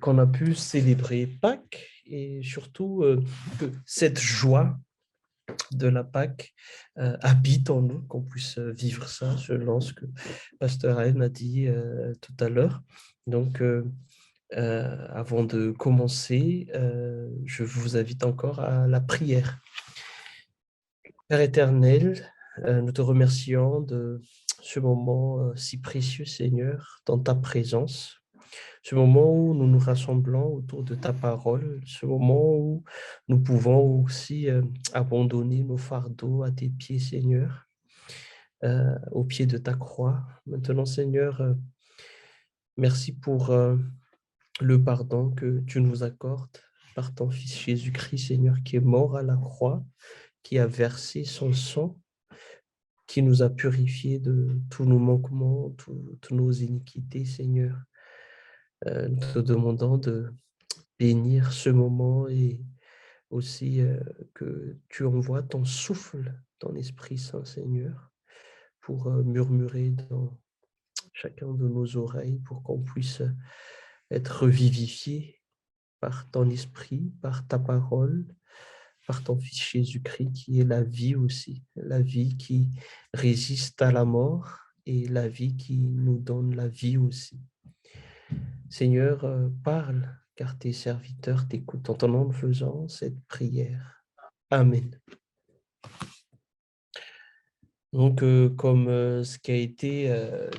qu'on a pu célébrer Pâques et surtout que cette joie de la Pâques habite en nous, qu'on puisse vivre ça selon ce que Pasteur Anne a dit tout à l'heure. Donc, avant de commencer, je vous invite encore à la prière. Père éternel, nous te remercions de ce moment si précieux, Seigneur, dans ta présence, ce moment où nous nous rassemblons autour de ta parole, ce moment où nous pouvons aussi abandonner nos fardeaux à tes pieds, Seigneur, au pied de ta croix. Maintenant, Seigneur, merci pour le pardon que tu nous accordes par ton Fils Jésus-Christ, Seigneur, qui est mort à la croix, qui a versé son sang, qui nous a purifiés de tous nos manquements, toutes nos iniquités, Seigneur. Nous te demandons de bénir ce moment et aussi que tu envoies ton souffle, ton Esprit Saint, Seigneur, pour murmurer dans chacun de nos oreilles, pour qu'on puisse être revivifié par ton Esprit, par ta parole, par ton Fils Jésus-Christ, qui est la vie aussi, la vie qui résiste à la mort et la vie qui nous donne la vie aussi. Seigneur, parle, car tes serviteurs t'écoutent. En ton nom, nous faisons cette prière. Amen. Donc, comme ce qui a été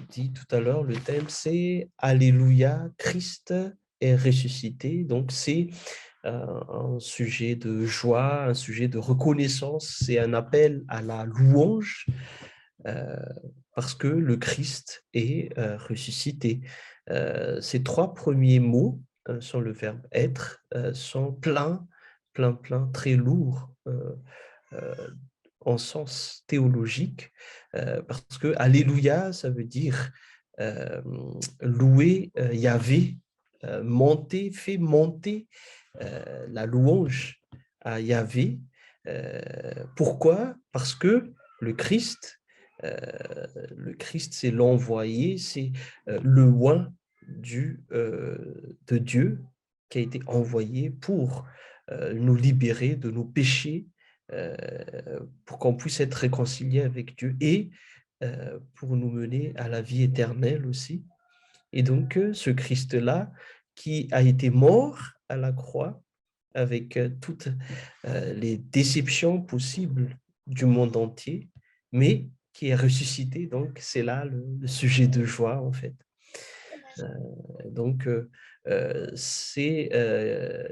dit tout à l'heure, le thème, c'est « Alléluia, Christ est ressuscité ». Donc, c'est un sujet de joie, un sujet de reconnaissance, c'est un appel à la louange parce que le Christ est ressuscité. Ces trois premiers mots sur le verbe « être » sont plein, très lourds en sens théologique, parce que « Alléluia », ça veut dire louer Yahvé, monter, fait monter la louange à Yahvé. Pourquoi? Parce que le Christ, c'est l'envoyé, c'est le oint de Dieu qui a été envoyé pour nous libérer de nos péchés, pour qu'on puisse être réconcilié avec Dieu et pour nous mener à la vie éternelle aussi. Et donc, ce Christ-là, qui a été mort à la croix avec toutes les déceptions possibles du monde entier, mais qui est ressuscité. Donc, c'est là le sujet de joie, en fait. Donc, il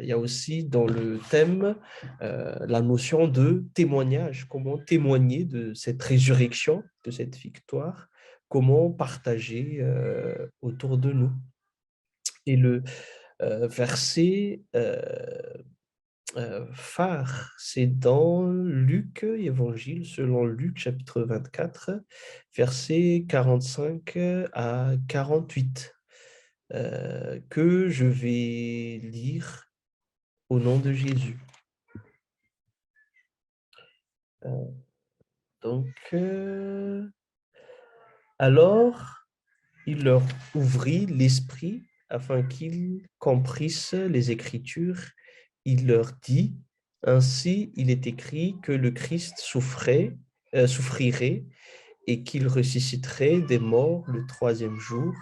y a aussi dans le thème la notion de témoignage, comment témoigner de cette résurrection, de cette victoire, comment partager autour de nous. Et le verset phare, c'est dans Luc, Évangile selon Luc, chapitre 24, versets 45 à 48, que je vais lire au nom de Jésus. Alors, il leur ouvrit l'esprit afin qu'ils comprissent les Écritures. Il leur dit, « Ainsi il est écrit que le Christ souffrirait et qu'il ressusciterait des morts le troisième jour,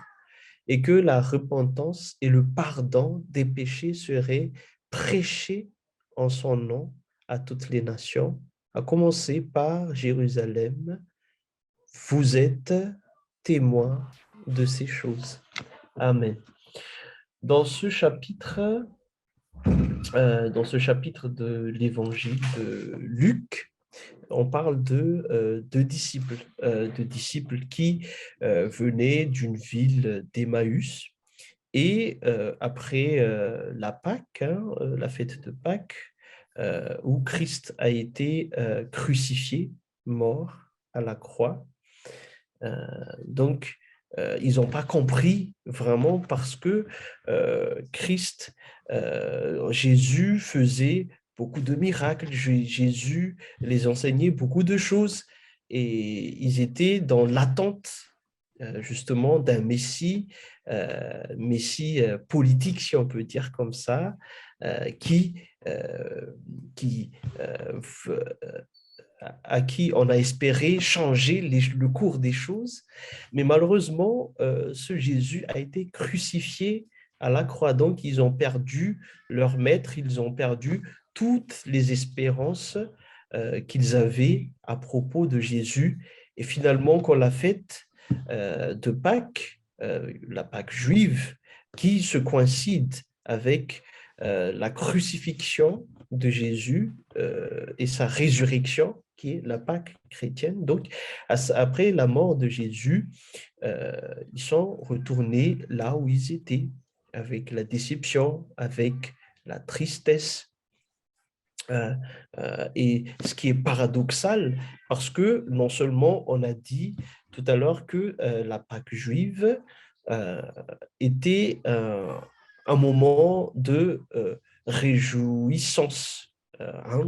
et que la repentance et le pardon des péchés seraient prêchés en son nom à toutes les nations, à commencer par Jérusalem. Vous êtes témoins de ces choses. » Amen. Dans ce chapitre de l'évangile de Luc, on parle de disciples qui venaient d'une ville d'Emmaüs. Et après la Pâque, la fête de Pâques, où Christ a été crucifié, mort à la croix, donc ils n'ont pas compris vraiment parce que Jésus faisait beaucoup de miracles, Jésus les enseignait beaucoup de choses et ils étaient dans l'attente justement d'un messie politique, si on peut dire comme ça, qui, qui à qui on a espéré changer le cours des choses. Mais malheureusement, ce Jésus a été crucifié à la croix. Donc, ils ont perdu leur maître, ils ont perdu toutes les espérances qu'ils avaient à propos de Jésus. Et finalement, quand la fête de Pâques, la Pâque juive, qui se coïncide avec la crucifixion de Jésus et sa résurrection, qui est la Pâque chrétienne. Donc, après la mort de Jésus, ils sont retournés là où ils étaient, avec la déception, avec la tristesse. Et ce qui est paradoxal, parce que non seulement on a dit tout à l'heure que la Pâque juive euh, était un moment de réjouissance, un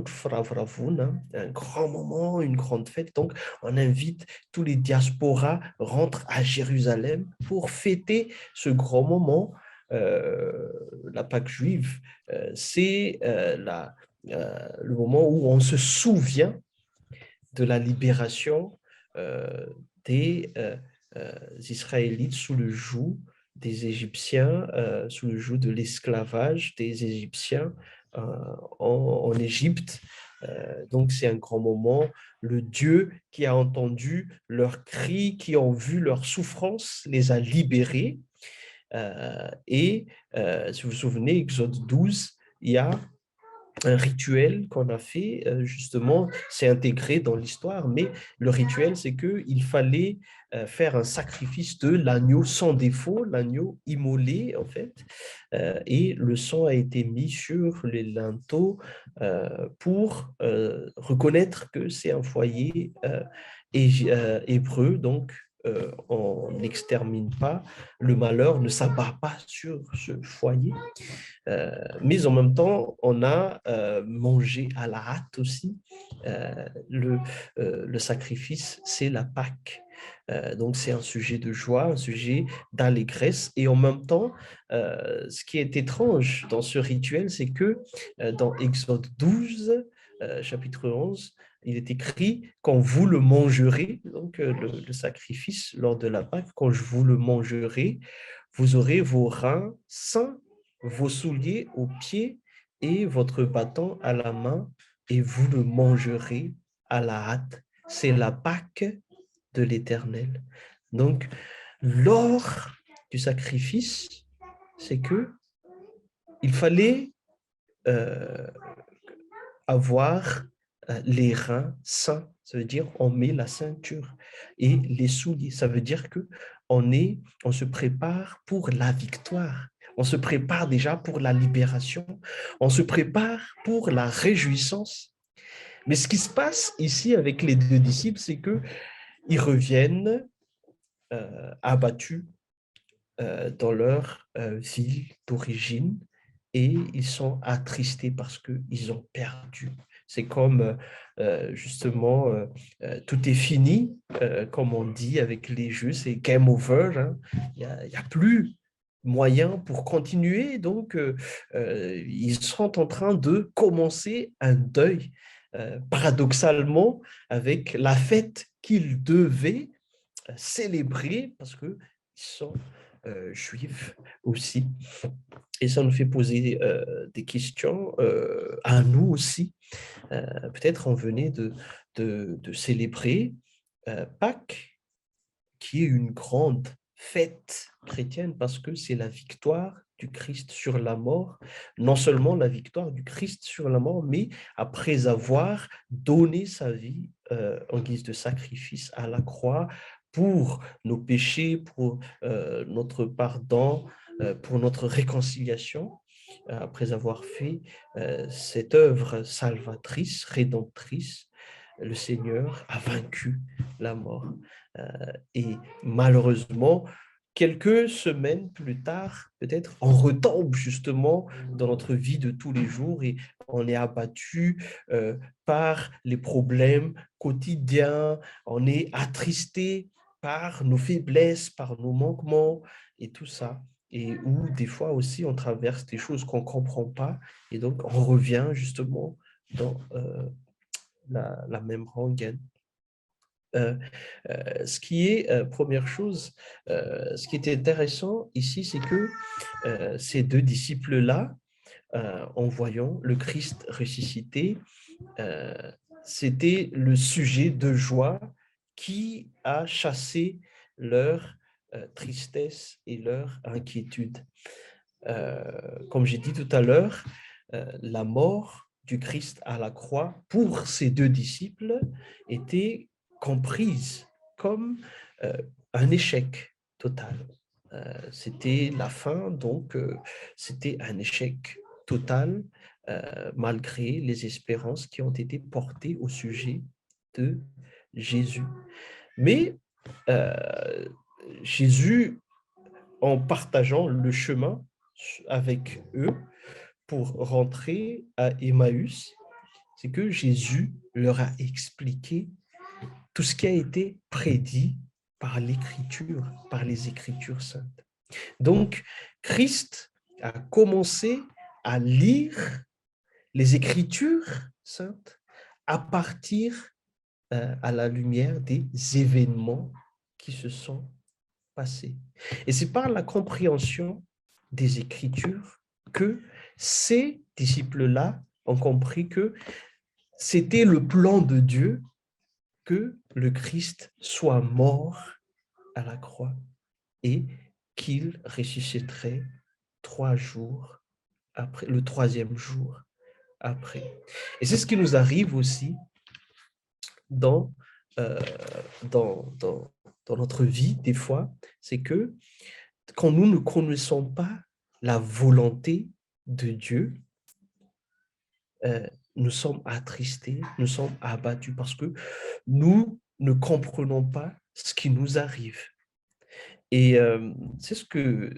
grand moment, une grande fête. Donc, on invite tous les diasporas rentrent à Jérusalem pour fêter ce grand moment. La Pâque juive, c'est le moment où on se souvient de la libération des Israélites sous le joug des Égyptiens, sous le joug de l'esclavage des Égyptiens en Égypte. Donc, c'est un grand moment. Le Dieu qui a entendu leurs cris, qui ont vu leur souffrance, les a libérés. Si vous vous souvenez, Exode 12, il y a un rituel qu'on a fait, justement, c'est intégré dans l'histoire, mais le rituel, c'est qu'il fallait faire un sacrifice de l'agneau sans défaut, l'agneau immolé, en fait, et le sang a été mis sur les linteaux pour reconnaître que c'est un foyer hébreu, donc on n'extermine pas, le malheur ne s'abat pas sur ce foyer. Mais en même temps, on a mangé à la hâte aussi. Le sacrifice, c'est la Pâque. Donc, c'est un sujet de joie, un sujet d'allégresse. Et en même temps, ce qui est étrange dans ce rituel, c'est que dans Exode 12, chapitre 11, il est écrit « Quand vous le mangerez », donc le sacrifice lors de la Pâque, « Quand je vous le mangerai, vous aurez vos reins sains, vos souliers aux pieds et votre bâton à la main, et vous le mangerez à la hâte. » C'est la Pâque de l'Éternel. Donc, lors du sacrifice, c'est que il fallait avoir les reins sains. Ça veut dire on met la ceinture et les souliers. Ça veut dire que on se prépare pour la victoire. On se prépare déjà pour la libération. On se prépare pour la réjouissance. Mais ce qui se passe ici avec les deux disciples, c'est que ils reviennent abattus dans leur ville d'origine et ils sont attristés parce qu'ils ont perdu. C'est comme justement tout est fini, comme on dit avec les jeux, c'est game over. Hein. Il y a plus moyen pour continuer, donc ils sont en train de commencer un deuil, paradoxalement, avec la fête qu'ils devaient célébrer parce qu'ils sont juifs aussi. Et ça nous fait poser des questions à nous aussi. Peut-être on venait de célébrer Pâques, qui est une grande fête chrétienne parce que c'est la victoire du Christ sur la mort, non seulement la victoire du Christ sur la mort, mais après avoir donné sa vie en guise de sacrifice à la croix pour nos péchés, pour notre pardon, pour notre réconciliation, après avoir fait cette œuvre salvatrice, rédemptrice, le Seigneur a vaincu la mort. Et malheureusement, quelques semaines plus tard, peut-être, on retombe justement dans notre vie de tous les jours et on est abattu par les problèmes quotidiens, on est attristé par nos faiblesses, par nos manquements et tout ça. Et où des fois aussi on traverse des choses qu'on ne comprend pas et donc on revient justement dans la même rengaine. Ce qui est, première chose, ce qui est intéressant ici, c'est que ces deux disciples-là, en voyant le Christ ressuscité, c'était le sujet de joie qui a chassé leur tristesse et leur inquiétude. Comme j'ai dit tout à l'heure, la mort du Christ à la croix pour ces deux disciples était comprise comme un échec total. C'était la fin, donc c'était un échec total malgré les espérances qui ont été portées au sujet de Jésus. Mais Jésus, en partageant le chemin avec eux pour rentrer à Emmaüs, c'est que Jésus leur a expliqué tout ce qui a été prédit par l'Écriture, par les Écritures saintes. Donc, Christ a commencé à lire les Écritures saintes à partir à la lumière des événements qui se sont passés. Et c'est par la compréhension des Écritures que ces disciples-là ont compris que c'était le plan de Dieu que le Christ soit mort à la croix et qu'il ressusciterait 3 jours après, le 3e jour après. Et c'est ce qui nous arrive aussi dans, euh, dans notre vie, des fois, c'est que quand nous ne connaissons pas la volonté de Dieu, nous sommes attristés, nous sommes abattus parce que nous ne comprenons pas ce qui nous arrive. Et c'est ce que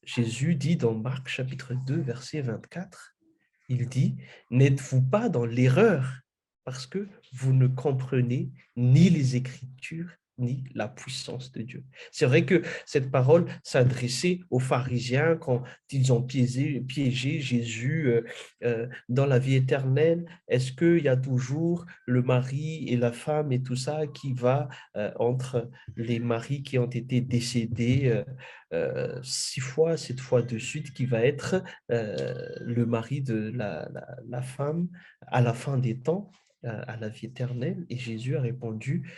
Jésus dit dans Marc chapitre 2, verset 24. Il dit, n'êtes-vous pas dans l'erreur parce que vous ne comprenez ni les Écritures, ni la puissance de Dieu. C'est vrai que cette parole s'adressait aux pharisiens quand ils ont piégé Jésus dans la vie éternelle. Est-ce qu'il y a toujours le mari et la femme et tout ça qui va entre les maris qui ont été décédés 6 fois, 7 fois de suite, qui va être le mari de la femme à la fin des temps, à la vie éternelle. Et Jésus a répondu,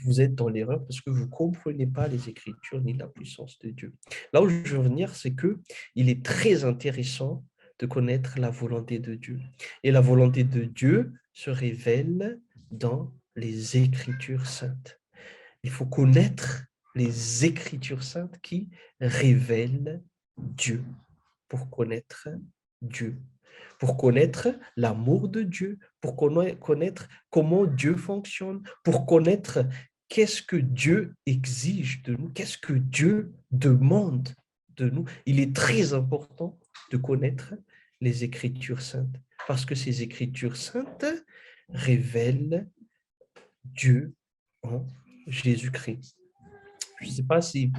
vous êtes dans l'erreur parce que vous ne comprenez pas les Écritures ni la puissance de Dieu. Là où je veux venir, c'est que il est très intéressant de connaître la volonté de Dieu. Et la volonté de Dieu se révèle dans les Écritures saintes. Il faut connaître les Écritures saintes qui révèlent Dieu, pour connaître Dieu, pour connaître l'amour de Dieu, pour connaître comment Dieu fonctionne, pour connaître qu'est-ce que Dieu exige de nous, qu'est-ce que Dieu demande de nous. Il est très important de connaître les Écritures saintes, parce que ces Écritures saintes révèlent Dieu en Jésus-Christ. Je ne sais pas si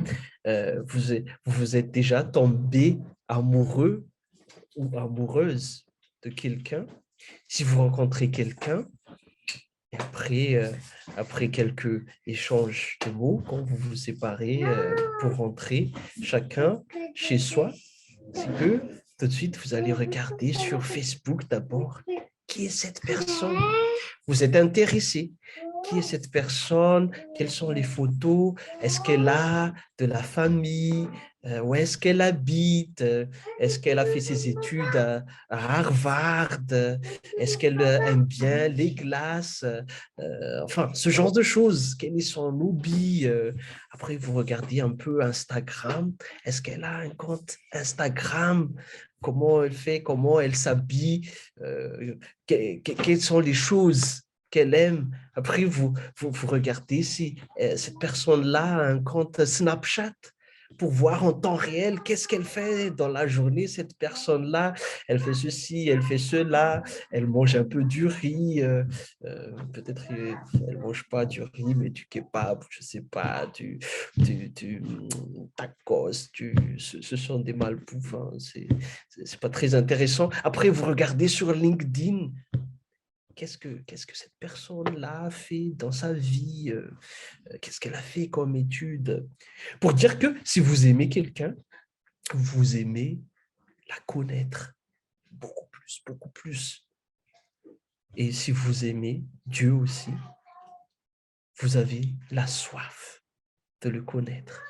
vous êtes déjà tombé amoureux ou amoureuse de quelqu'un. Si vous rencontrez quelqu'un, après quelques échanges de mots, quand vous vous séparez pour rentrer chacun chez soi, c'est que tout de suite, vous allez regarder sur Facebook d'abord qui est cette personne. Vous êtes intéressé. Qui est cette personne? Quelles sont les photos? Est-ce qu'elle a de la famille? Où est-ce qu'elle habite? Est-ce qu'elle a fait ses études à Harvard? Est-ce qu'elle aime bien les glaces? Enfin, ce genre de choses. Quel est son hobby? Après, vous regardez un peu Instagram. Est-ce qu'elle a un compte Instagram? Comment elle fait? Comment elle s'habille? Quelles sont les choses qu'elle aime. Après, vous regardez si cette personne-là a un compte Snapchat pour voir en temps réel qu'est-ce qu'elle fait dans la journée, cette personne-là. Elle fait ceci, elle fait cela, elle mange un peu du riz, peut-être elle ne mange pas du riz, mais du kebab, je ne sais pas, du tacos, ce sont des malbouffes, hein, c'est pas très intéressant. Après, vous regardez sur LinkedIn, qu'est-ce que cette personne-là a fait dans sa vie, qu'est-ce qu'elle a fait comme étude, pour dire que si vous aimez quelqu'un, vous aimez la connaître beaucoup plus, beaucoup plus. Et si vous aimez Dieu aussi, vous avez la soif de le connaître.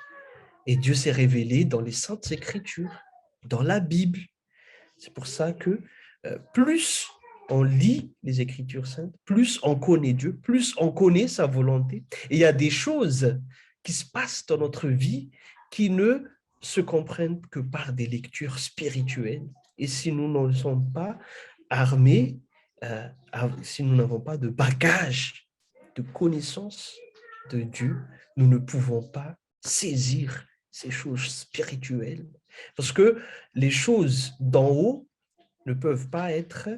Et Dieu s'est révélé dans les Saintes Écritures, dans la Bible. C'est pour ça que plus on lit les Écritures saintes, plus on connaît Dieu, plus on connaît sa volonté. Et il y a des choses qui se passent dans notre vie qui ne se comprennent que par des lectures spirituelles. Et si nous ne sommes pas armés, si nous n'avons pas de bagage de connaissance de Dieu, nous ne pouvons pas saisir ces choses spirituelles. Parce que les choses d'en haut ne peuvent pas être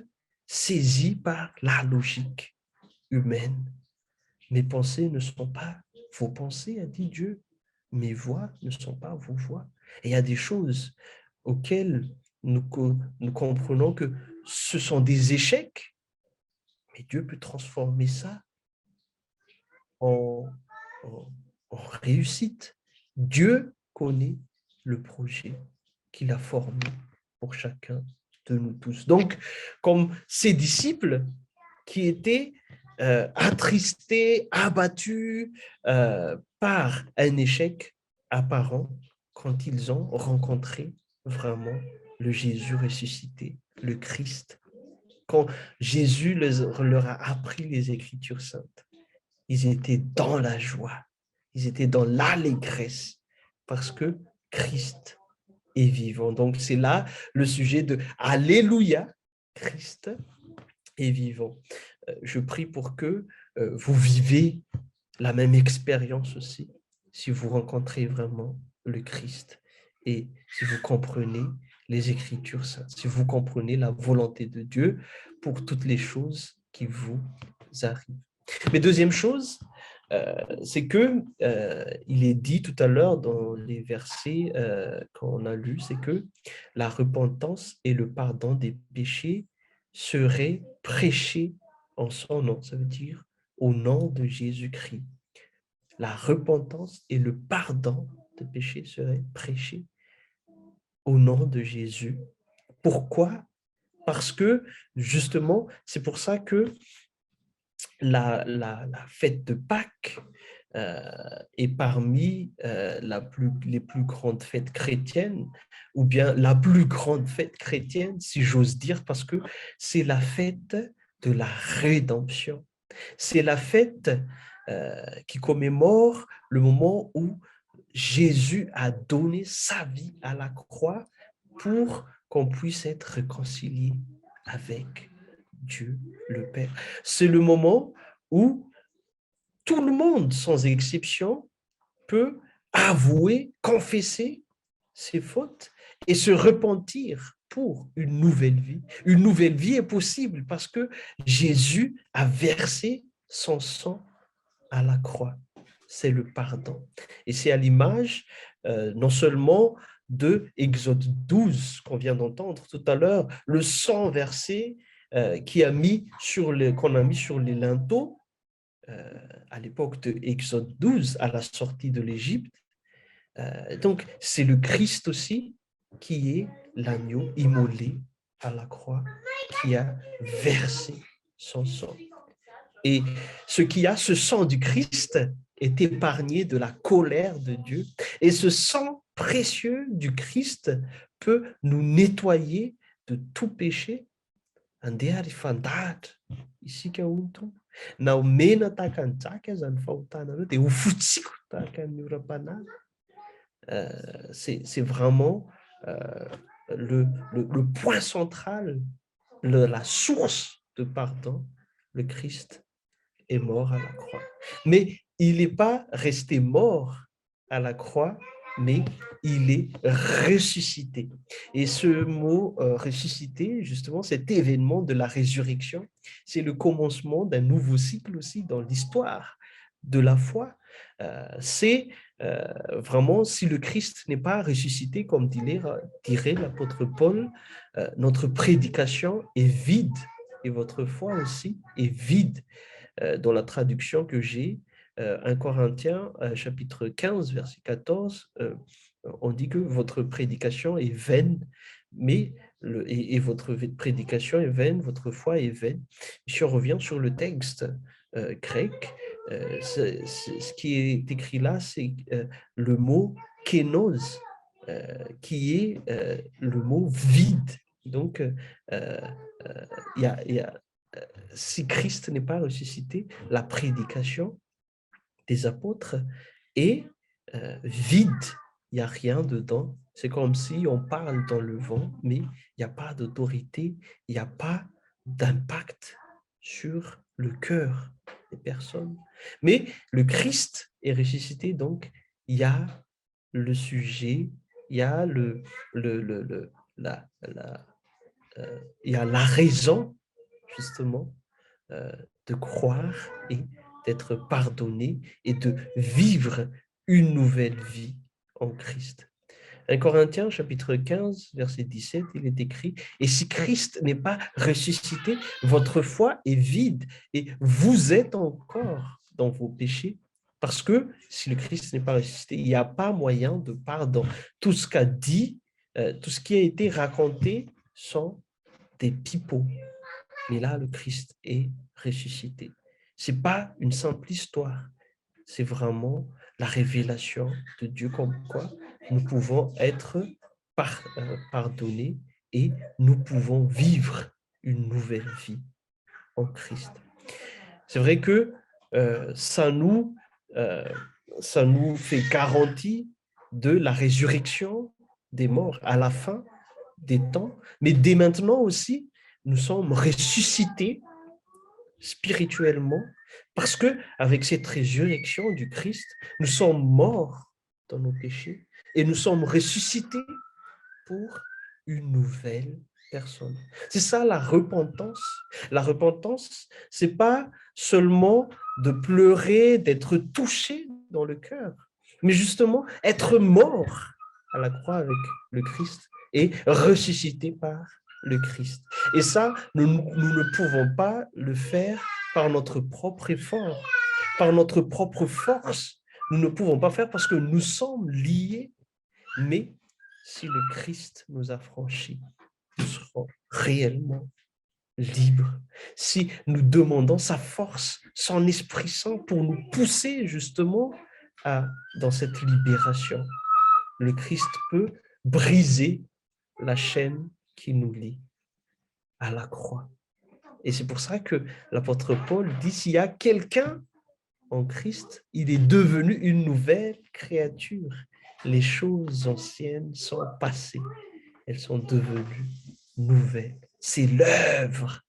saisies par la logique humaine. Mes pensées ne sont pas vos pensées, a dit Dieu. Mes voix ne sont pas vos voix. Et il y a des choses auxquelles nous comprenons que ce sont des échecs, mais Dieu peut transformer ça en réussite. Dieu connaît le projet qu'il a formé pour chacun de nous tous. Donc, comme ces disciples qui étaient attristés, abattus par un échec apparent quand ils ont rencontré vraiment le Jésus ressuscité, le Christ. Quand Jésus leur a appris les Écritures saintes, ils étaient dans la joie, ils étaient dans l'allégresse parce que Christ est vivant. Donc, c'est là le sujet de Alléluia, Christ est vivant. Je prie pour que vous vivez la même expérience aussi, si vous rencontrez vraiment le Christ et si vous comprenez les Écritures saintes, si vous comprenez la volonté de Dieu pour toutes les choses qui vous arrivent. Mais deuxième chose, c'est que il est dit tout à l'heure dans les versets qu'on a lus, c'est que la repentance et le pardon des péchés seraient prêchés en son nom. Ça veut dire au nom de Jésus-Christ. La repentance et le pardon des péchés seraient prêchés au nom de Jésus. Pourquoi? Parce que justement, c'est pour ça que la fête de Pâques est parmi les plus grandes fêtes chrétiennes, ou bien la plus grande fête chrétienne, si j'ose dire, parce que c'est la fête de la rédemption. C'est la fête qui commémore le moment où Jésus a donné sa vie à la croix pour qu'on puisse être réconcilié avec Dieu le Père. C'est le moment où tout le monde, sans exception, peut avouer, confesser ses fautes et se repentir pour une nouvelle vie. Une nouvelle vie est possible parce que Jésus a versé son sang à la croix. C'est le pardon. Et c'est à l'image non seulement de Exode 12 qu'on vient d'entendre tout à l'heure, le sang versé qu'on a mis sur les linteaux à l'époque de Exode 12, à la sortie de l'Égypte. Donc, c'est le Christ aussi qui est l'agneau immolé à la croix, qui a versé son sang. Et ce sang du Christ est épargné de la colère de Dieu. Et ce sang précieux du Christ peut nous nettoyer de tout péché. Ici, na omena tahaka ny jaka zany fahotanana dia ho fotsiko tahaka ny oram-panala. C'est vraiment le point central, la source de pardon. Le Christ est mort à la croix. Mais il n'est pas resté mort à la croix mais il est ressuscité. Et ce mot ressuscité, justement, cet événement de la résurrection, c'est le commencement d'un nouveau cycle aussi dans l'histoire de la foi. C'est vraiment, si le Christ n'est pas ressuscité, comme dirait l'apôtre Paul, notre prédication est vide et votre foi aussi est vide. Dans la traduction que j'ai, 1 Corinthiens, chapitre 15, verset 14, on dit que votre prédication est vaine, mais et votre prédication est vaine, votre foi est vaine. Si on revient sur le texte grec, ce qui est écrit là, c'est le mot kénos, qui est le mot vide. Donc, il y a si Christ n'est pas ressuscité, la prédication des apôtres est vide. Il n'y a rien dedans. C'est comme si on parle dans le vent, mais il n'y a pas d'autorité, il n'y a pas d'impact sur le cœur des personnes. Mais le Christ est ressuscité, donc il y a le sujet, il y a il y a la raison, justement, de croire et d'être pardonné et de vivre une nouvelle vie en Christ. 1 Corinthiens, chapitre 15, verset 17, il est écrit, « Et si Christ n'est pas ressuscité, votre foi est vide et vous êtes encore dans vos péchés. » Parce que si le Christ n'est pas ressuscité, il n'y a pas moyen de pardon. Tout ce qu'a dit, tout ce qui a été raconté sont des pipeaux. Mais là, le Christ est ressuscité. Ce n'est pas une simple histoire, c'est vraiment la révélation de Dieu comme quoi nous pouvons être pardonnés et nous pouvons vivre une nouvelle vie en Christ. C'est vrai que ça nous fait garantie de la résurrection des morts à la fin des temps, mais dès maintenant aussi, nous sommes ressuscités spirituellement parce que avec cette résurrection du Christ, nous sommes morts dans nos péchés et nous sommes ressuscités pour une nouvelle personne. C'est ça la repentance. La repentance, c'est pas seulement de pleurer, d'être touché dans le cœur, mais justement être mort à la croix avec le Christ et ressuscité par le Christ. Et ça, nous ne pouvons pas le faire par notre propre effort, par notre propre force. Nous ne pouvons pas faire parce que nous sommes liés, mais si le Christ nous a franchis, nous serons réellement libres. Si nous demandons sa force, son Esprit Saint pour nous pousser justement dans cette libération, le Christ peut briser la chaîne qui nous lie à la croix. Et c'est pour ça que l'apôtre Paul dit, s'il y a quelqu'un en Christ, il est devenu une nouvelle créature. Les choses anciennes sont passées, elles sont devenues nouvelles. C'est l'œuvre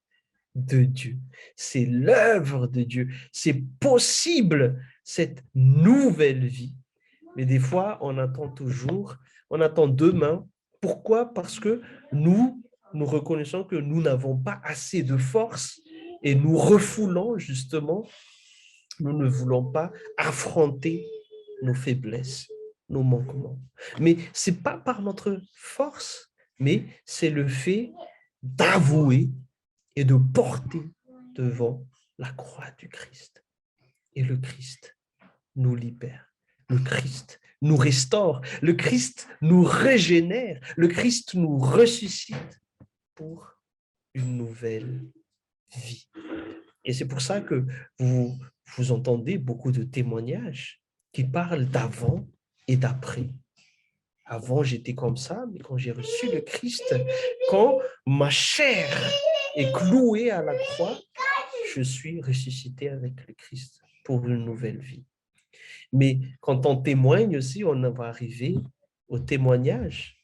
de Dieu. C'est l'œuvre de Dieu. C'est possible, cette nouvelle vie. Mais des fois, on attend demain. Pourquoi? Parce que nous reconnaissons que nous n'avons pas assez de force et nous refoulons justement, nous ne voulons pas affronter nos faiblesses, nos manquements. Mais ce n'est pas par notre force, mais c'est le fait d'avouer et de porter devant la croix du Christ. Et le Christ nous libère. Le Christ nous restaure. Le Christ nous régénère. Le Christ nous ressuscite pour une nouvelle vie. Et c'est pour ça que vous entendez beaucoup de témoignages qui parlent d'avant et d'après. Avant, j'étais comme ça, mais quand j'ai reçu le Christ, quand ma chair est clouée à la croix, je suis ressuscité avec le Christ pour une nouvelle vie. Mais quand on témoigne aussi, on va arriver au témoignage.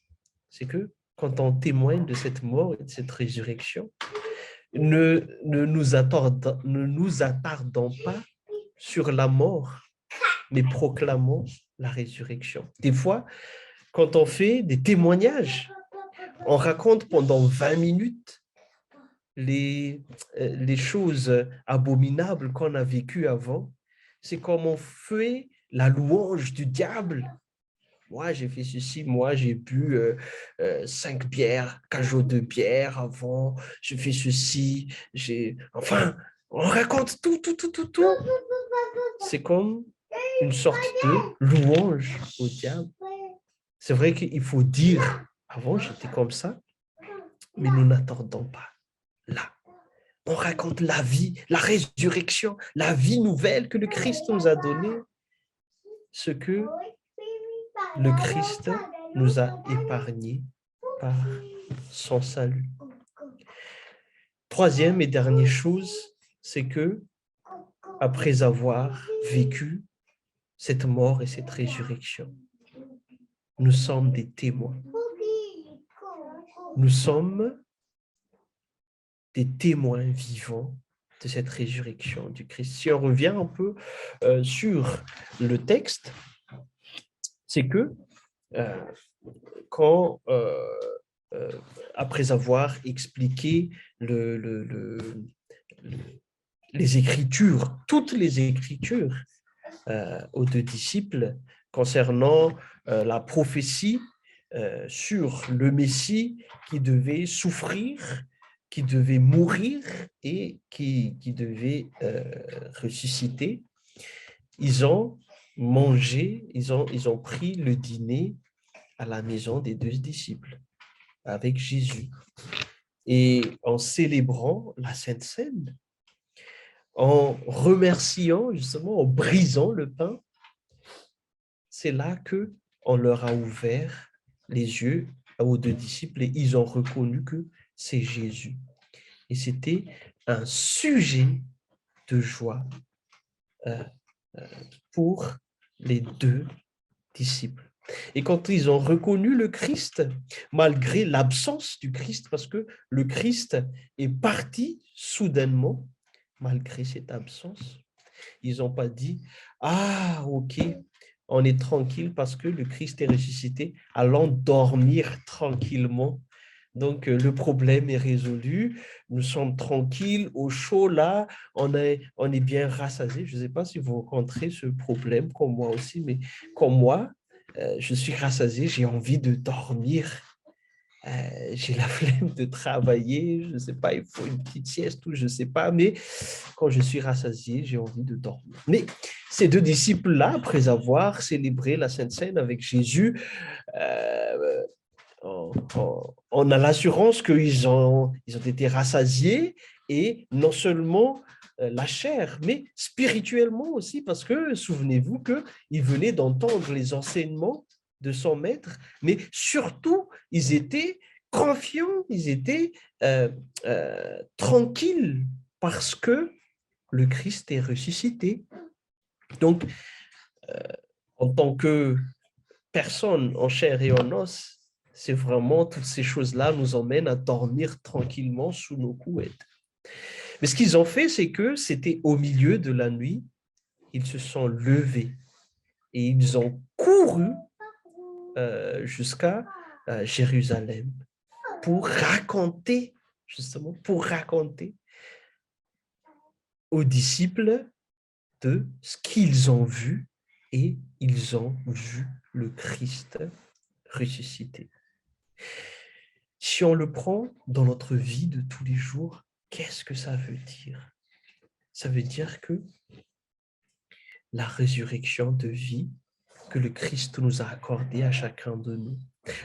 C'est que quand on témoigne de cette mort et de cette résurrection, ne nous attardons pas sur la mort, mais proclamons la résurrection. Des fois, quand on fait des témoignages, on raconte pendant 20 minutes les choses abominables qu'on a vécues avant. C'est comme on fait la louange du diable. Moi, j'ai fait ceci, moi, j'ai bu 5 bières, cajots de bière avant, j'ai fait ceci, Enfin, on raconte tout, tout, tout, tout, tout. C'est comme une sorte de louange au diable. C'est vrai qu'il faut dire, avant, j'étais comme ça, mais nous n'attendons pas là. On raconte la vie, la résurrection, la vie nouvelle que le Christ nous a donnée, ce que le Christ nous a épargné par son salut. Troisième et dernière chose, c'est que après avoir vécu cette mort et cette résurrection, nous sommes des témoins. Nous sommes des témoins vivants de cette résurrection du Christ. Si on revient un peu sur le texte, c'est que quand, après avoir expliqué les Écritures, toutes les Écritures aux deux disciples concernant la prophétie sur le Messie qui devait souffrir, qui devait mourir et qui devait ressusciter. Ils ont mangé, ils ont pris le dîner à la maison des deux disciples avec Jésus. Et en célébrant la Sainte Seine, en remerciant, justement, en brisant le pain, c'est là que on leur a ouvert les yeux aux deux disciples et ils ont reconnu que c'est Jésus. Et c'était un sujet de joie pour les deux disciples. Et quand ils ont reconnu le Christ, malgré l'absence du Christ, parce que le Christ est parti soudainement, malgré cette absence, ils n'ont pas dit « Ah, ok, on est tranquille parce que le Christ est ressuscité, allons dormir tranquillement. » Donc, le problème est résolu, nous sommes tranquilles, au chaud là, on est bien rassasiés. Je ne sais pas si vous rencontrez ce problème comme moi aussi, mais comme moi, je suis rassasié, j'ai envie de dormir. J'ai la flemme de travailler, je ne sais pas, il faut une petite sieste ou je ne sais pas, mais quand je suis rassasié, j'ai envie de dormir. Mais ces deux disciples-là, après avoir célébré la Sainte Seine avec Jésus, on a l'assurance qu'ils ont été rassasiés et non seulement la chair, mais spirituellement aussi, parce que souvenez-vous qu'ils venaient d'entendre les enseignements de son maître, mais surtout, ils étaient confiants, ils étaient tranquilles parce que le Christ est ressuscité. Donc, en tant que personne en chair et en os, c'est vraiment toutes ces choses-là nous emmènent à dormir tranquillement sous nos couettes. Mais ce qu'ils ont fait, c'est que c'était au milieu de la nuit, ils se sont levés et ils ont couru jusqu'à Jérusalem pour raconter, justement, aux disciples de ce qu'ils ont vu et ils ont vu le Christ ressuscité. Si on le prend dans notre vie de tous les jours, qu'est-ce que ça veut dire? Ça veut dire que la résurrection de vie que le Christ nous a accordée à chacun de nous,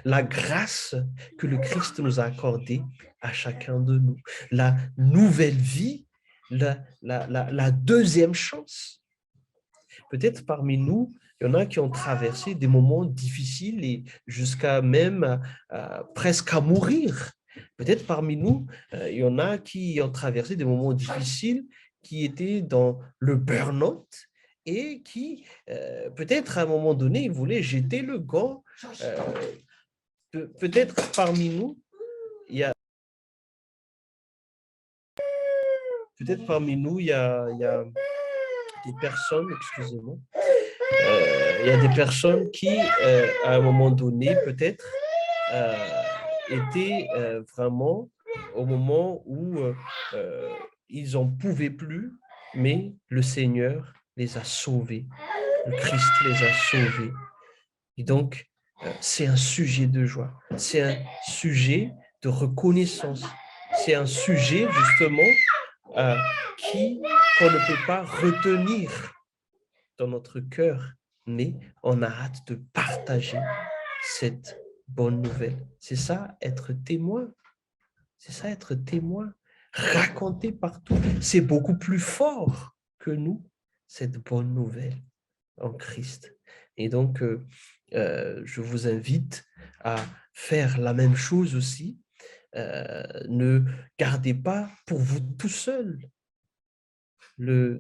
la grâce que le Christ nous a accordée à chacun de nous, la nouvelle vie, la deuxième chance. Peut-être parmi nous, il y en a qui ont traversé des moments difficiles et jusqu'à même presque à mourir. Peut-être parmi nous, il y en a qui ont traversé des moments difficiles, qui étaient dans le burn-out et qui, peut-être à un moment donné, ils voulaient jeter le gant. Peut-être parmi nous, il y a peut-être parmi nous, il y a des personnes, excusez-moi, Il y a des personnes qui, à un moment donné, peut-être, étaient vraiment au moment où ils n'en pouvaient plus, mais le Seigneur les a sauvés. Le Christ les a sauvés. Et donc, c'est un sujet de joie. C'est un sujet de reconnaissance. C'est un sujet, justement, qu'on ne peut pas retenir dans notre cœur, mais on a hâte de partager cette bonne nouvelle. C'est ça, être témoin. C'est ça, être témoin. Raconter partout. C'est beaucoup plus fort que nous, cette bonne nouvelle en Christ. Et donc, je vous invite à faire la même chose aussi. Ne gardez pas pour vous tout seul les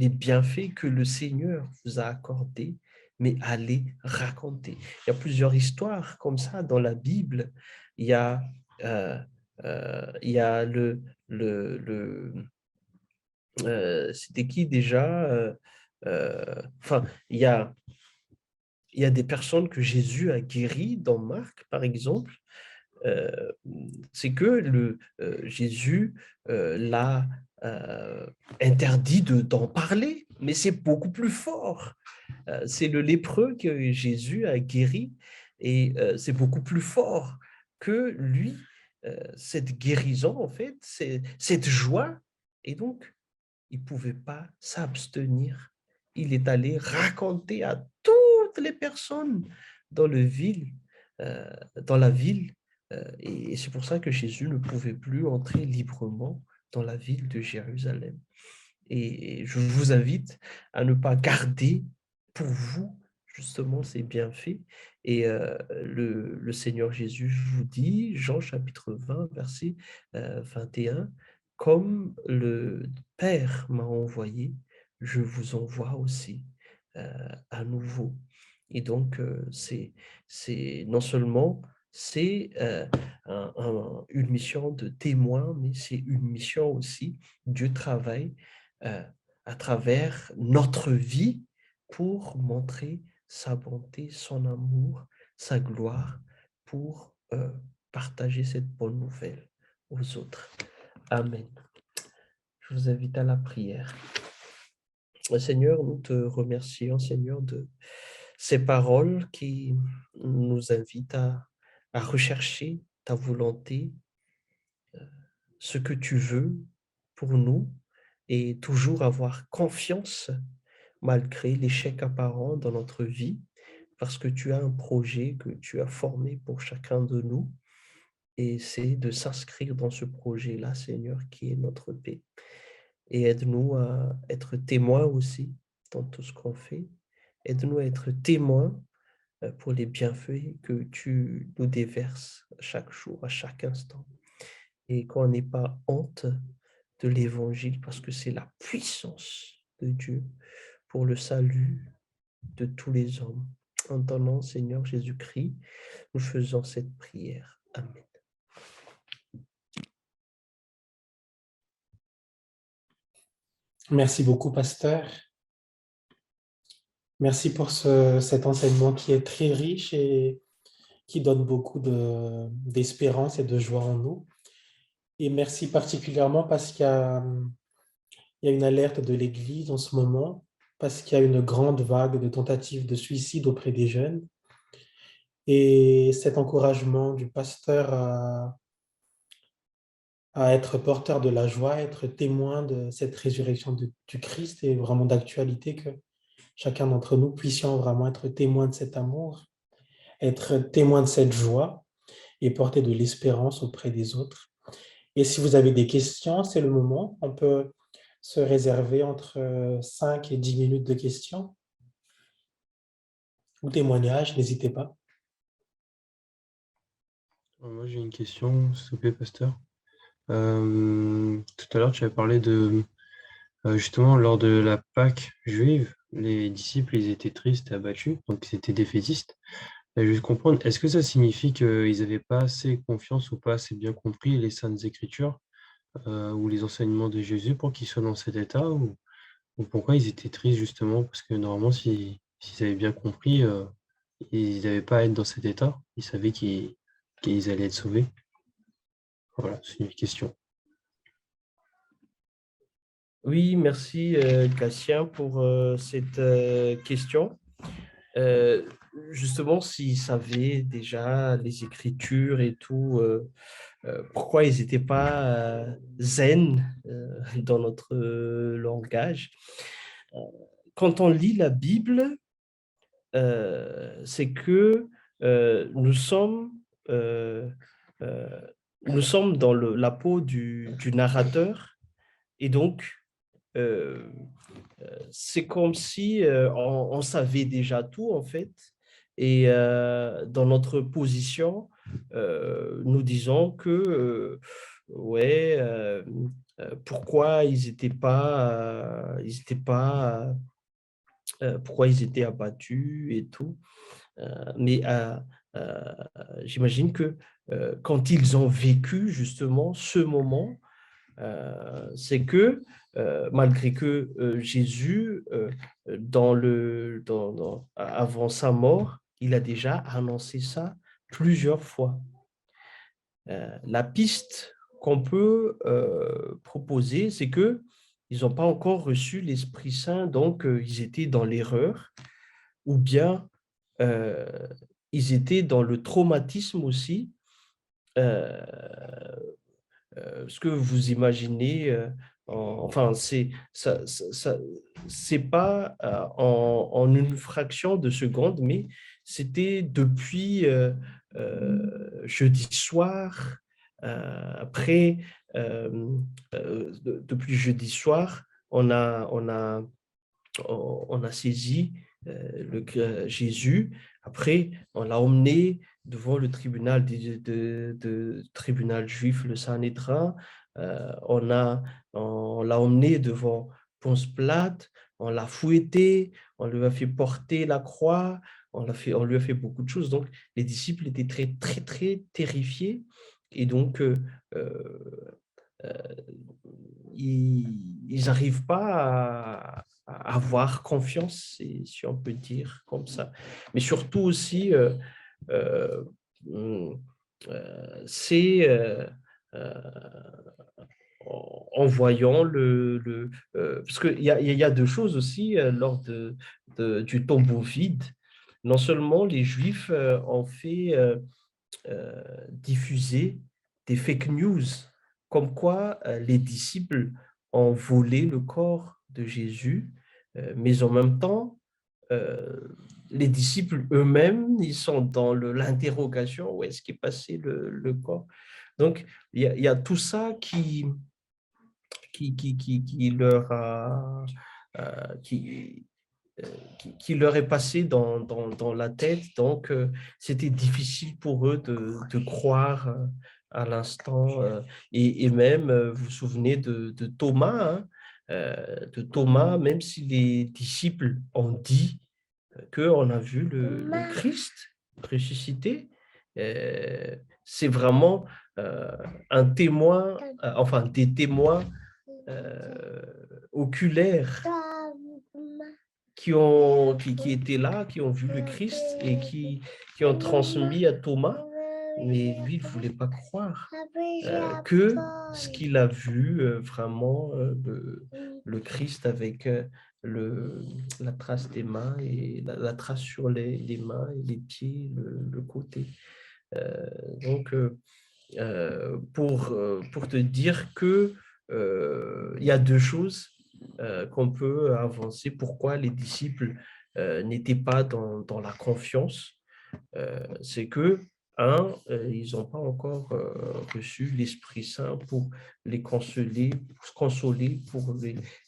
bienfaits que le Seigneur vous a accordés, mais allez raconter. Il y a plusieurs histoires comme ça dans la Bible. Il y a, il y a c'était qui déjà enfin, il y a des personnes que Jésus a guéries dans Marc, par exemple. C'est que Jésus l'a interdit d'en parler, mais c'est beaucoup plus fort. C'est le lépreux que Jésus a guéri et c'est beaucoup plus fort que lui, cette guérison, en fait, cette joie. Et donc, il ne pouvait pas s'abstenir. Il est allé raconter à toutes les personnes dans dans la ville. Et c'est pour ça que Jésus ne pouvait plus entrer librement dans la ville de Jérusalem. Et je vous invite à ne pas garder pour vous justement ces bienfaits. Et le Seigneur Jésus vous dit, Jean chapitre 20, verset 21, comme le Père m'a envoyé, je vous envoie aussi à nouveau. Et donc, c'est non seulement c'est une mission de témoin, mais c'est une mission aussi. Dieu travaille à travers notre vie pour montrer sa bonté, son amour, sa gloire, pour partager cette bonne nouvelle aux autres. Amen. Je vous invite à la prière. Seigneur, nous te remercions, Seigneur, de ces paroles qui nous invitent à rechercher ta volonté, ce que tu veux pour nous et toujours avoir confiance malgré l'échec apparent dans notre vie, parce que tu as un projet que tu as formé pour chacun de nous et c'est de s'inscrire dans ce projet-là, Seigneur, qui est notre paix. Et aide-nous à être témoins aussi dans tout ce qu'on fait. Aide-nous à être témoins pour les bienfaits que tu nous déverses chaque jour, à chaque instant. Et qu'on n'ait pas honte de l'Évangile, parce que c'est la puissance de Dieu pour le salut de tous les hommes. En ton nom, Seigneur Jésus-Christ, nous faisons cette prière. Amen. Merci beaucoup, pasteur. Merci pour cet enseignement qui est très riche et qui donne beaucoup d'espérance et de joie en nous. Et merci particulièrement parce il y a une alerte de l'Église en ce moment, parce qu'il y a une grande vague de tentatives de suicide auprès des jeunes. Et cet encouragement du pasteur à être porteur de la joie, être témoin de cette résurrection du Christ est vraiment d'actualité, que chacun d'entre nous puissions vraiment être témoin de cet amour, être témoin de cette joie et porter de l'espérance auprès des autres. Et si vous avez des questions, c'est le moment. On peut se réserver entre 5 et 10 minutes de questions ou témoignages, n'hésitez pas. Moi, j'ai une question, s'il te plaît, pasteur. Tout à l'heure, tu as parlé de, justement, lors de la Pâque juive, les disciples, ils étaient tristes et abattus, donc ils étaient défaitistes. Et je veux comprendre, est-ce que ça signifie qu'ils n'avaient pas assez confiance ou pas assez bien compris les Saintes Écritures ou les enseignements de Jésus pour qu'ils soient dans cet état ou Donc, pourquoi ils étaient tristes justement? Parce que normalement, s'ils avaient bien compris, ils n'avaient pas à être dans cet état. Ils savaient qu'ils allaient être sauvés. Voilà, c'est une question. Oui, merci Gatien pour cette question. Justement, s'ils savaient déjà les Écritures et tout, pourquoi ils n'étaient pas zen dans notre langage? Quand on lit la Bible, c'est que nous sommes, euh, euh, nous sommes dans la peau du narrateur et donc euh, c'est comme si on savait déjà tout en fait. Et dans notre position, nous disons que ouais, pourquoi pourquoi ils étaient abattus et tout. Mais euh, j'imagine que quand ils ont vécu justement ce moment, c'est que malgré que Jésus, avant sa mort, il a déjà annoncé ça plusieurs fois. La piste qu'on peut proposer, c'est que ils n'ont pas encore reçu l'Esprit Saint, donc ils étaient dans l'erreur, ou bien euh, ils étaient dans le traumatisme aussi. Euh, ce que vous imaginez, enfin, c'est pas en une fraction de seconde, mais c'était depuis jeudi soir, après, depuis jeudi soir, on a saisi Jésus. Après, on l'a emmené devant le tribunal, tribunal juif, le Sanhédrin. On l'a emmené devant Ponce Pilate, on l'a fouetté, on lui a fait porter la croix, on lui a fait beaucoup de choses. Donc, les disciples étaient très, très, très terrifiés. Et donc, euh, ils n'arrivent pas à avoir confiance, si on peut dire comme ça. Mais surtout aussi, euh, hum, c'est en voyant parce qu'il y a deux choses aussi lors du tombeau vide. Non seulement les Juifs ont fait diffuser des fake news, comme quoi les disciples ont volé le corps de Jésus, mais en même temps, euh, les disciples eux-mêmes, ils sont dans l'interrogation, où est-ce qu'est passé le corps? Donc, il y a tout ça qui leur a, qui, qui leur est passé dans la tête. Donc, c'était difficile pour eux de croire à l'instant. Et même, vous vous souvenez de Thomas, hein, de Thomas, même si les disciples ont dit qu'on a vu le Christ ressuscité, c'est vraiment un témoin, enfin des témoins oculaires qui étaient là, qui ont vu le Christ et qui ont transmis à Thomas, mais lui, il ne voulait pas croire que ce qu'il a vu vraiment, le Christ avec la trace des mains et la trace sur les mains et les pieds, le côté. Euh, donc, pour te dire que il y a deux choses qu'on peut avancer. Pourquoi les disciples n'étaient pas dans la confiance? C'est que, ils n'ont pas encore reçu l'Esprit Saint pour les consoler, pour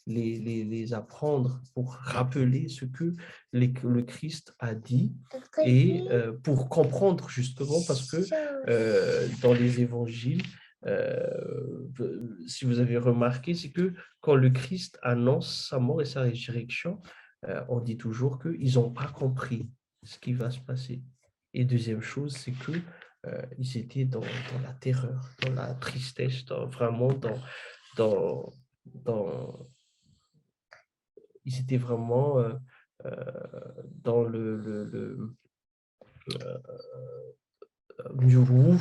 les apprendre, pour rappeler ce que le Christ a dit et pour comprendre justement parce que dans les évangiles, si vous avez remarqué, c'est que quand le Christ annonce sa mort et sa résurrection, on dit toujours qu'ils n'ont pas compris ce qui va se passer. Et deuxième chose, c'est que ils étaient dans la terreur, dans la tristesse, vraiment dans, dans, ils étaient vraiment dans Muru.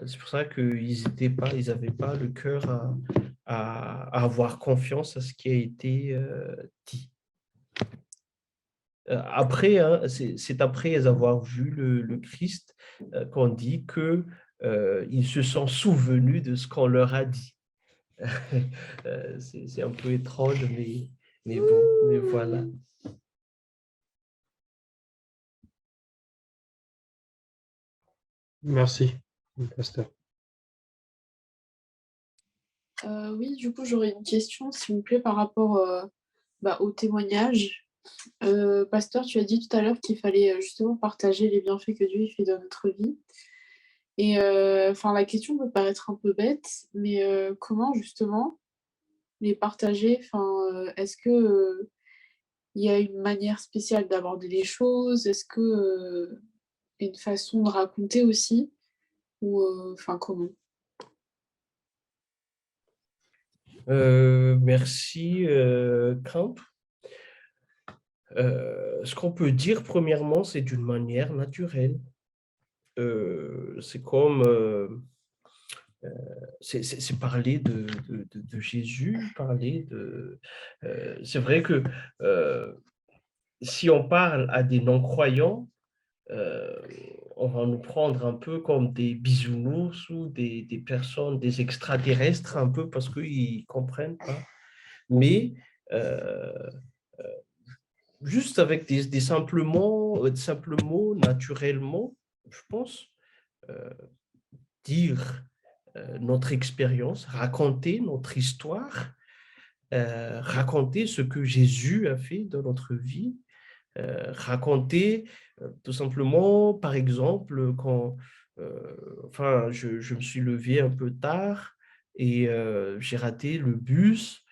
C'est pour ça qu'ils n'avaient pas le cœur à avoir confiance à ce qui a été dit. Après, hein, c'est après avoir vu le Christ qu'on dit qu'ils se sont souvenus de ce qu'on leur a dit. C'est un peu étrange, mais bon, mais voilà. Merci, pasteur. Oui, du coup, j'aurais une question, s'il vous plaît, par rapport au témoignage. Pasteur, tu as dit tout à l'heure qu'il fallait justement partager les bienfaits que Dieu fait dans notre vie. Et la question peut paraître un peu bête, mais comment justement les partager? Est-ce que il y a une manière spéciale d'aborder les choses? Est-ce que une façon de raconter aussi? Ou comment? Merci, Cramp. Ce qu'on peut dire, premièrement, c'est d'une manière naturelle. C'est comme c'est parler de Jésus, parler de... c'est vrai que si on parle à des non-croyants, on va nous prendre un peu comme des bisounours ou des personnes, des extraterrestres, un peu parce qu'ils ne comprennent pas. Mais juste avec des simples mots, naturellement, je pense, dire notre expérience, raconter notre histoire, raconter ce que Jésus a fait dans notre vie, raconter tout simplement, par exemple, quand je me suis levé un peu tard et j'ai raté le bus,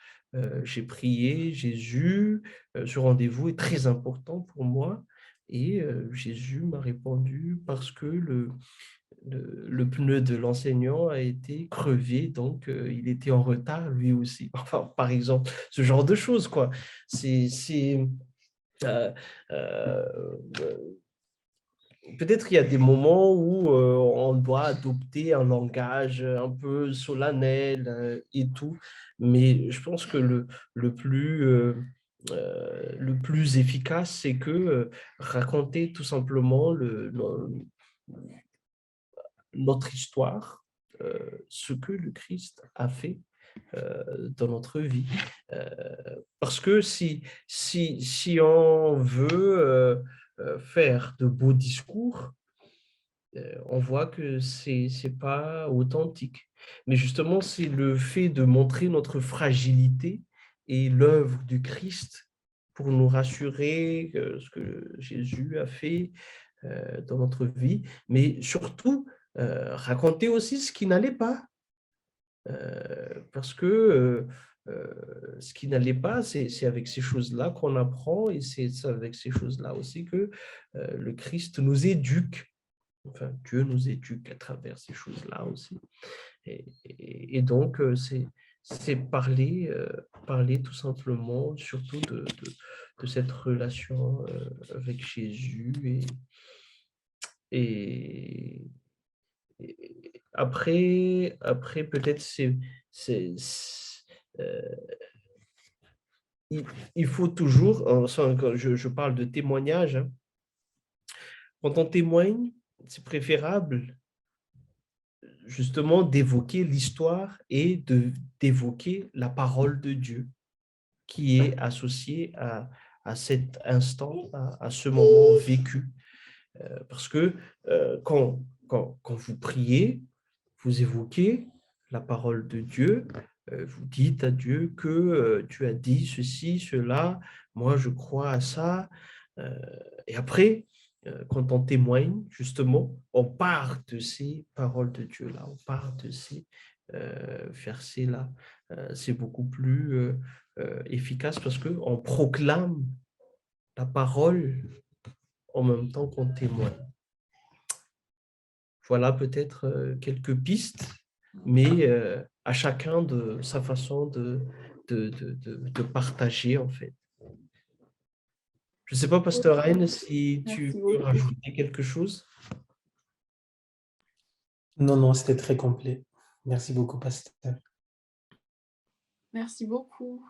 j'ai prié Jésus, ce rendez-vous est très important pour moi et Jésus m'a répondu parce que le pneu de l'enseignant a été crevé, donc il était en retard lui aussi. Enfin, par exemple, ce genre de choses, quoi. C'est euh, euh, peut-être qu'il y a des moments où on doit adopter un langage un peu solennel et tout, mais je pense que le plus efficace, c'est que raconter tout simplement notre histoire, ce que le Christ a fait dans notre vie. Parce que si on veut faire de beaux discours, on voit que c'est pas authentique. Mais justement, c'est le fait de montrer notre fragilité et l'œuvre du Christ pour nous rassurer ce que Jésus a fait dans notre vie, mais surtout raconter aussi ce qui n'allait pas. Parce que ce qui n'allait pas, c'est avec ces choses-là qu'on apprend et c'est avec ces choses-là aussi que le Christ nous éduque. Enfin, Dieu nous éduque à travers ces choses-là aussi. Et donc, c'est parler tout simplement, surtout de cette relation avec Jésus. Et, après peut-être c'est, euh, il faut toujours, quand je parle de témoignage, hein, quand on témoigne, c'est préférable justement d'évoquer l'histoire et d'évoquer la parole de Dieu qui est associée à cet instant, à ce moment vécu. Parce que quand vous priez, vous évoquez la parole de Dieu, vous dites à Dieu que tu as dit ceci, cela, moi je crois à ça. Et après, quand on témoigne, justement, on part de ces paroles de Dieu-là, on part de ces versets-là. C'est beaucoup plus efficace parce qu'on proclame la parole en même temps qu'on témoigne. Voilà peut-être quelques pistes, mais à chacun de sa façon de de partager, en fait. Je ne sais pas, Pasteur Hein, si tu Merci veux beaucoup. rajouter quelque chose. Non, c'était très complet. Merci beaucoup, pasteur. Merci beaucoup.